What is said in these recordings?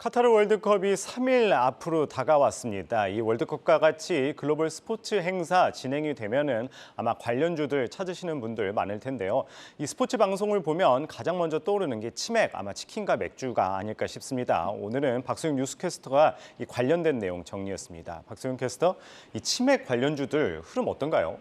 카타르 월드컵이 3일 앞으로 다가왔습니다. 이 월드컵과 같이 글로벌 스포츠 행사 진행이 되면은 아마 관련주들 찾으시는 분들 많을 텐데요. 이 스포츠 방송을 보면 가장 먼저 떠오르는 게 치맥, 아마 치킨과 맥주가 아닐까 싶습니다. 오늘은 박소영 뉴스캐스터가 이 관련된 내용 정리했습니다. 박소영 캐스터, 이 치맥 관련주들 흐름 어떤가요?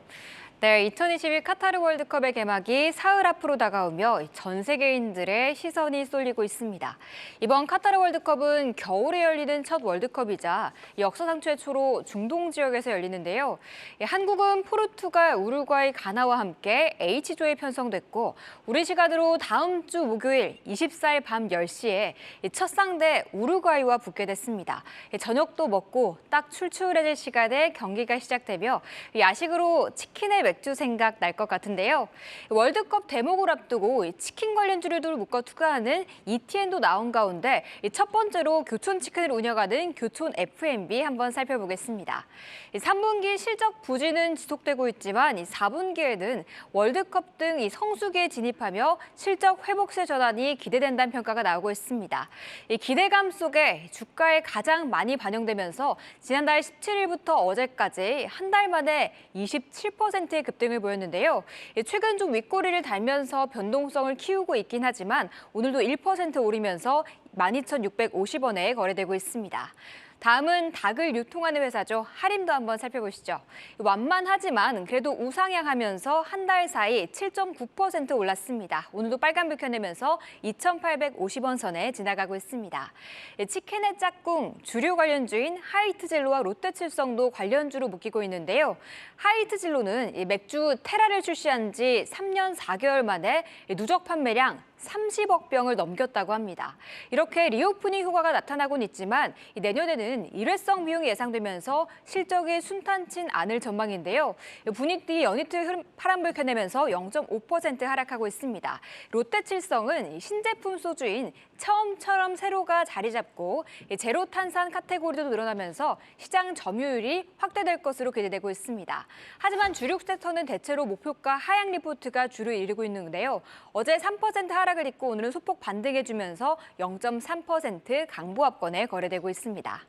네, 2022 카타르 월드컵의 개막이 사흘 앞으로 다가오며 전 세계인들의 시선이 쏠리고 있습니다. 이번 카타르 월드컵은 겨울에 열리는 첫 월드컵이자 역사상 최초로 중동 지역에서 열리는데요. 한국은 포르투갈, 우루과이, 가나와 함께 H조에 편성됐고 우리 시간으로 다음 주 목요일 24일 밤 10시에 첫 상대 우루과이와 붙게 됐습니다. 저녁도 먹고 딱 출출해질 시간에 경기가 시작되며 야식으로 치킨의 맥주 생각 날 것 같은데요. 월드컵 대목을 앞두고 치킨 관련주를 묶어 투자하는 ETN도 나온 가운데 첫 번째로 교촌치킨을 운영하는 교촌 F&B 한번 살펴보겠습니다. 3분기 실적 부진은 지속되고 있지만 4분기에는 월드컵 등 성수기에 진입하며 실적 회복세 전환이 기대된다는 평가가 나오고 있습니다. 기대감 속에 주가에 가장 많이 반영되면서 지난달 17일부터 어제까지 한 달 만에 27%의 급등을 보였는데요. 최근 좀 윗꼬리를 달면서 변동성을 키우고 있긴 하지만 오늘도 1% 오르면서 12,650원에 거래되고 있습니다. 다음은 닭을 유통하는 회사죠. 하림도 한번 살펴보시죠. 완만하지만 그래도 우상향하면서 한 달 사이 7.9% 올랐습니다. 오늘도 빨간불 켜내면서 2,850원 선에 지나가고 있습니다. 치킨의 짝꿍, 주류 관련주인 하이트진로와 롯데칠성도 관련주로 묶이고 있는데요. 하이트진로는 맥주 테라를 출시한 지 3년 4개월 만에 누적 판매량 30억 병을 넘겼다고 합니다. 이렇게 리오프닝 효과가 나타나곤 있지만 내년에는 일회성 비용이 예상되면서 실적이 순탄치 않을 전망인데요. 분위기 연이틀 파란불 켜내면서 0.5% 하락하고 있습니다. 롯데칠성은 신제품 소주인 처음처럼 새로가 자리 잡고 제로 탄산 카테고리도 늘어나면서 시장 점유율이 확대될 것으로 기대되고 있습니다. 하지만 주력 섹터는 대체로 목표가 하향 리포트가 주를 이루고 있는데요. 어제 3% 하락을 잇고 오늘은 소폭 반등해주면서 0.3% 강보합권에 거래되고 있습니다.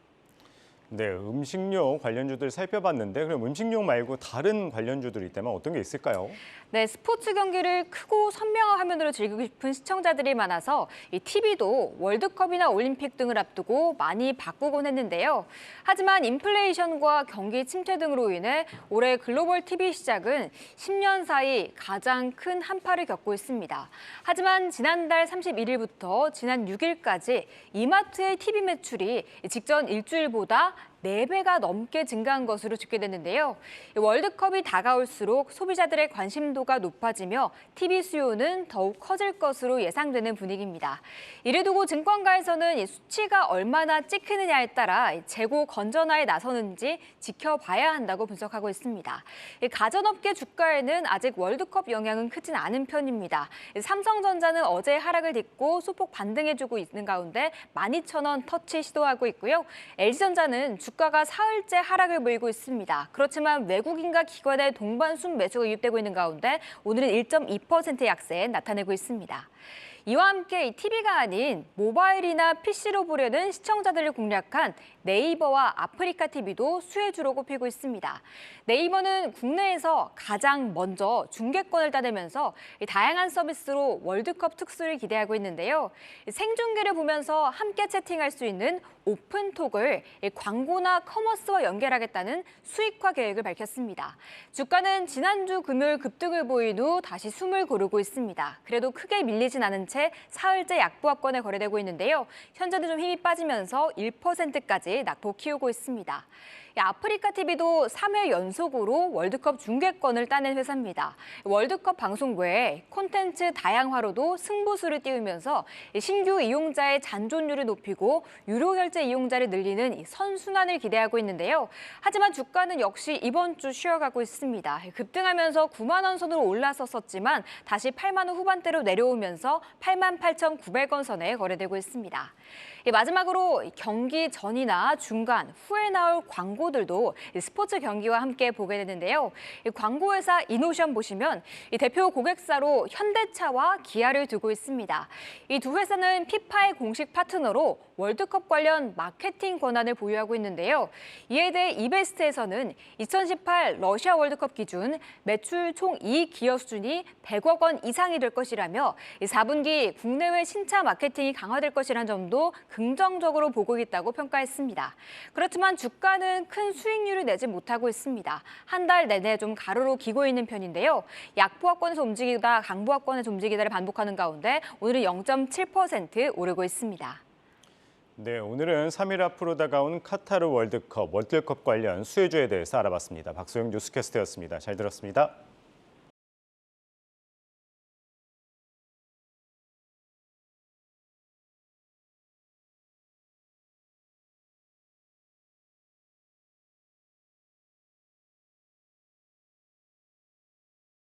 네, 음식료 관련주들 살펴봤는데 그럼 음식료 말고 다른 관련주들이 있다면 어떤 게 있을까요? 네, 스포츠 경기를 크고 선명한 화면으로 즐기고 싶은 시청자들이 많아서 이 TV도 월드컵이나 올림픽 등을 앞두고 많이 바꾸곤 했는데요. 하지만 인플레이션과 경기 침체 등으로 인해 올해 글로벌 TV 시작은 10년 사이 가장 큰 한파를 겪고 있습니다. 하지만 지난달 31일부터 지난 6일까지 이마트의 TV 매출이 직전 일주일보다 4배가 넘게 증가한 것으로 집계됐는데요. 월드컵이 다가올수록 소비자들의 관심도가 높아지며 TV 수요는 더욱 커질 것으로 예상되는 분위기입니다. 이를 두고 증권가에서는 수치가 얼마나 찍히느냐에 따라 재고 건전화에 나서는지 지켜봐야 한다고 분석하고 있습니다. 가전업계 주가에는 아직 월드컵 영향은 크진 않은 편입니다. 삼성전자는 어제 하락을 딛고 소폭 반등해주고 있는 가운데 12,000원 터치 시도하고 있고요. LG전자는 주가가 사흘째 하락을 보이고 있습니다. 그렇지만 외국인과 기관의 동반 순매수가 유입되고 있는 가운데 오늘은 1.2% 약세 나타내고 있습니다. 이와 함께 TV가 아닌 모바일이나 PC로 보려는 시청자들을 공략한 네이버와 아프리카 TV도 수혜주로 꼽히고 있습니다. 네이버는 국내에서 가장 먼저 중계권을 따내면서 다양한 서비스로 월드컵 특수를 기대하고 있는데요. 생중계를 보면서 함께 채팅할 수 있는 오픈톡을 광고나 커머스와 연결하겠다는 수익화 계획을 밝혔습니다. 주가는 지난주 금요일 급등을 보인 후 다시 숨을 고르고 있습니다. 그래도 크게 밀리진 않은 채 사흘째 약보합권에 거래되고 있는데요. 현재는 좀 힘이 빠지면서 1%까지 낙폭 키우고 있습니다. 아프리카 TV도 3회 연속으로 월드컵 중계권을 따낸 회사입니다. 월드컵 방송 외에 콘텐츠 다양화로도 승부수를 띄우면서 신규 이용자의 잔존율을 높이고 유료 결제 이용자를 늘리는 선순환을 기대하고 있는데요. 하지만 주가는 역시 이번 주 쉬어가고 있습니다. 급등하면서 9만 원 선으로 올랐었지만 다시 8만 원 후반대로 내려오면서 88,900원 선에 거래되고 있습니다. 마지막으로 경기 전이나 중간, 후에 나올 광고들도 스포츠 경기와 함께 보게 되는데요. 광고회사 이노션 보시면 대표 고객사로 현대차와 기아를 두고 있습니다. 이 두 회사는 피파의 공식 파트너로 월드컵 관련 마케팅 권한을 보유하고 있는데요. 이에 대해 이베스트에서는 2018 러시아 월드컵 기준 매출 총 이익 기여 수준이 100억 원 이상이 될 것이라며 4분기 국내외 신차 마케팅이 강화될 것이라는 점도 긍정적으로 보고 있다고 평가했습니다. 그렇지만 주가는 큰 수익률을 내지 못하고 있습니다. 한 달 내내 좀 가로로 기고 있는 편인데요. 약보합권에서 움직이다 강보합권에서 움직이다를 반복하는 가운데 오늘은 0.7% 오르고 있습니다. 네, 오늘은 3일 앞으로 다가온 카타르 월드컵 관련 수혜주에 대해서 알아봤습니다. 박소영 뉴스캐스터였습니다. 잘 들었습니다.